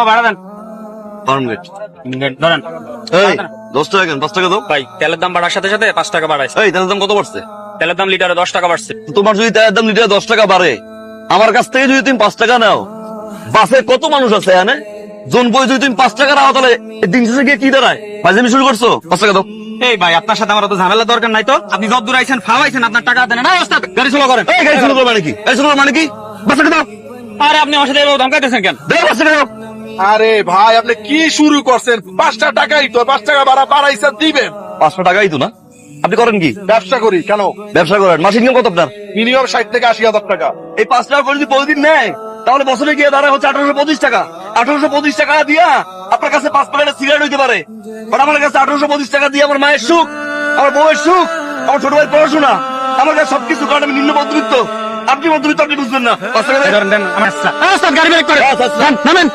ভাড়া দেন। ফার্মগেট ধরেন। এই 10 টাকা কেন 5 টাকা দাও। ভাই তেলের দাম বাড়ার সাথে সাথে 5 টাকা বাড়াইছে। এই তেলের দাম কত বাড়ছে? তেলের দাম লিটারে 10 টাকা বাড়ছে। তোমার যদি তেলের দাম লিটারে 10 টাকা বাড়ে, আমার কাছ থেকে যদি তুমি 5 টাকা নাও, বাসে কত মানুষ আছে এখানে? জন বই যদি তুমি 5 টাকা নাও, তাহলে এই দিন শেষে গিয়ে কি দাঁড়ায়? ফাইজলামি শুরু করছো? 5 টাকা দাও। এই ভাই আপনার সাথে আমার অত ঝামেলা দরকার নাই তো। আপনি যত দূর আইছেন ফাওয়াইছেন, আপনার টাকা দেন না। ওস্তাদ গাড়ি স্লো করেন। এই গাড়ি শুরু করো মানে কি? গাড়ি শুরু করো মানে কি? 5 টাকা দাও। আরে আপনি আমার সাথে এভাবে ধমকাইতেছেন কেন? দাও 5 টাকা দাও। আরে ভাই আপনি কি শুরু করছেন? 5টা টাকাই তো, 5 টাকা ভাড়া বাড়াইছেন দিবেন। 500 টাকাই তো না? আপনি করেন কি? ব্যবসা করি কেন? ব্যবসা করেন। মাসিক ইনকাম কত আপনার? মিনিমাম 60 থেকে 80,000 টাকা। এই 5 টাকা করে যদি প্রতিদিন নেয়, তাহলে বছরে গিয়ে দাঁড়ায় হচ্ছে 1825 টাকা। 1825 টাকা দিয়া আপনার কাছে 5 প্যাকেট সিগারেট হইতে পারে, বাট আমার কাছে 1825 টাকা দিয়ে আমার মায়ের সুখ, আমার বউয়ের সুখ, আমার ছোট ভাইয়ের পড়াশোনা, আমার কাছে সবকিছু। কারণ আমি নিম্ন মধ্যবিত্ত, আপনি মধ্যবিত্ত, আপনি বুঝবেন না। 5 টাকা দেন। দেন আমার। ওস্তাদ গাড়ি ব্রেক করে। আচ্ছা, আচ্ছা। নামেন।